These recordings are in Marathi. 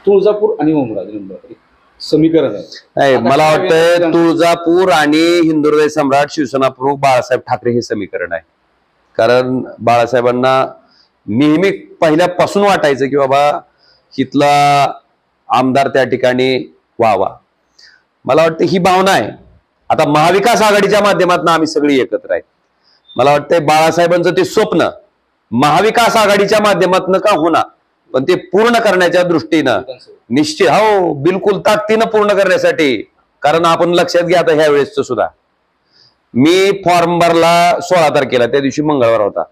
तुळजापूर आणि ओमराजे समीकरण आहे. नाही, मला वाटतं तुळजापूर आणि हिंदुहृदय सम्राट शिवसेना प्रमुख बाळासाहेब ठाकरे हे समीकरण आहे. कारण बाळासाहेबांना नेहमी पहिल्यापासून वाटायचं की बाबा इथला आमदार त्या ठिकाणी व्हावा. मला वाटतं ही भावना आहे. आता महाविकास आघाडीच्या माध्यमातून आम्ही सगळी एकत्र आहे. मला वाटतं बाळासाहेबांचं ते स्वप्न महाविकास आघाडीच्या माध्यमातून का होणार, पण ते पूर्ण करण्याच्या दृष्टीनं निश्चित हो बिलकुल ताकदीनं पूर्ण करण्यासाठी. कारण आपण लक्षात घ्या आता ह्या वेळेसच सुद्धा मी फॉर्म भरला 16 तारखेला, त्या दिवशी मंगळवार होता.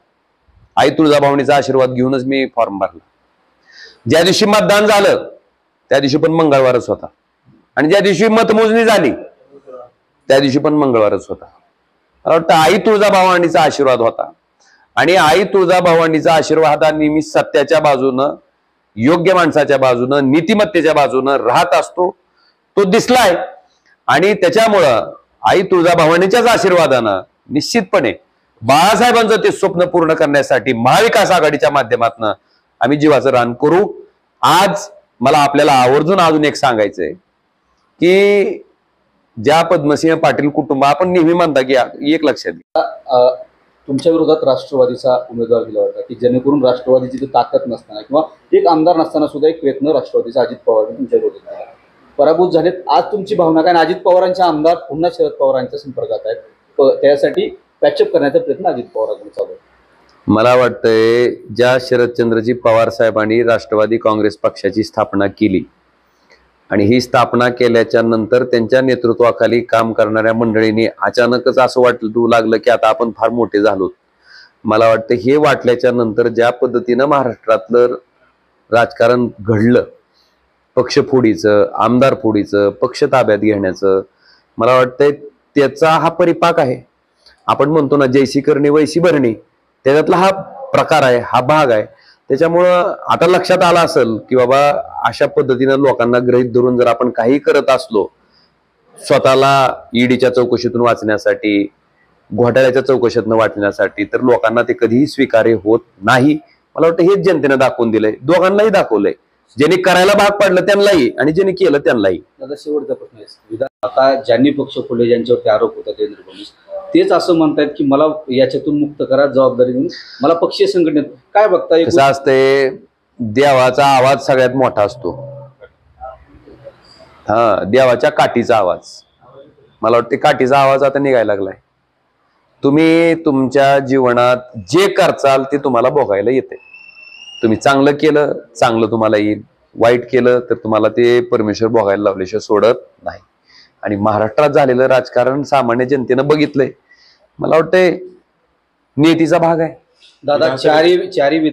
आई तुळजाभवानीचा आशीर्वाद घेऊनच मी फॉर्म भरला. ज्या दिवशी मतदान झालं त्या दिवशी पण मंगळवारच होता आणि ज्या दिवशी मतमोजणी झाली त्या दिवशी पण मंगळवारच होता. मला वाटतं आई तुळजाभवानीचा आशीर्वाद होता आणि आई तुळजाभवानीचा आशीर्वाद हा नेहमी सत्याच्या बाजूनं, योग्य माणसाच्या बाजूनं, नीतिमत्तेच्या बाजूनं राहत असतो. तो दिसलाय आणि त्याच्यामुळं आई तुळजाभवानीच्याच आशीर्वादानं निश्चितपणे बाळासाहेबांचं ते स्वप्न पूर्ण करण्यासाठी महाविकास आघाडीच्या माध्यमातून आम्ही जीवाचं रान करू. आज मला आपल्याला आवर्जून अजून एक सांगायचंय की ज्या पद्मसिंह पाटील कुटुंब आपण नेहमी म्हणता की एक लक्षात घ्या, तुमच्या विरोधात राष्ट्रवादीचा उमेदवार दिला होता की जेणेकरून राष्ट्रवादीची ताकद नसताना किंवा एक आमदार नसताना सुद्धा एक प्रयत्न राष्ट्रवादीचा अजित पवार तुमच्या विरोधात केला. पराभूत झालेत. आज तुमची भावना काय? अजित पवारांचे आमदार पुन्हा शरद पवारांच्या संपर्कात आहेत, त्यासाठी पॅचअप करण्याचा प्रयत्न अजित पवारांकडून चालू आहे. मला वाटतंय ज्या शरदचंद्रजी पवार साहेबांनी राष्ट्रवादी काँग्रेस पक्षाची स्थापना केली आणि ही स्थापना केल्याच्या नंतर त्यांच्या नेतृत्वाखाली काम करणाऱ्या मंडळींनी अचानकच असं वाटू लागलं की आता आपण फार मोठे झालो. मला वाटतं हे वाटल्याच्या नंतर ज्या पद्धतीनं महाराष्ट्रातलं राजकारण घडलं, पक्षफोडीचं, आमदार फोडीचं, पक्ष ताब्यात घेण्याचं, मला वाटतंय त्याचा हा परिपाक आहे. आपण म्हणतो ना जैसी करणी वैसी भरणी, त्याच्यातला हा प्रकार आहे, हा भाग आहे. त्याच्यामुळं आता लक्षात आलं असेल की बाबा अशा पद्धतीनं लोकांना गृहीत धरून जर आपण काही करत असलो, स्वतःला ईडीच्या चौकशीतून वाचण्यासाठी, घोटाळ्याच्या चौकशीतून वाचण्यासाठी, तर लोकांना ते कधीही स्वीकार्य होत नाही. मला वाटतं हेच जनतेनं दाखवून दिलंय, दोघांनाही दाखवलंय. ज्यांनी करायला भाग पाडलं त्यांनाही आणि ज्यांनी केलं त्यांनाही. दादा शेवटचा प्रश्न आहे, आता ज्यांनी पक्ष फोडले, ज्यांच्यावरती आरोप होता देवेंद्र फडणवीस, तेच असं म्हणतात की मला याच्यातून मुक्त करा, जबाबदारी देऊन मला पक्षीय संघटनेत काय बघता? कसं असते, देवाचा आवाज सगळ्यात मोठा असतो. देवाच्या काठीचा आवाज. मला वाटतं काठीचा आवाज आता निघायला लागलाय. तुम्ही तुमच्या जीवनात जे करचाल ते तुम्हाला भोगायला येते. तुम्ही चांगलं केलं चांगलं तुम्हाला येईल, वाईट केलं तर तुम्हाला ते परमेश्वर भोगायला लावल्याशिवाय सोडत नाही. आणि महाराष्ट्रात झालेलं राजकारण सामान्य जनतेनं बघितलंय. मला वाटतंय नियतीचा भाग आहे. दादा चारी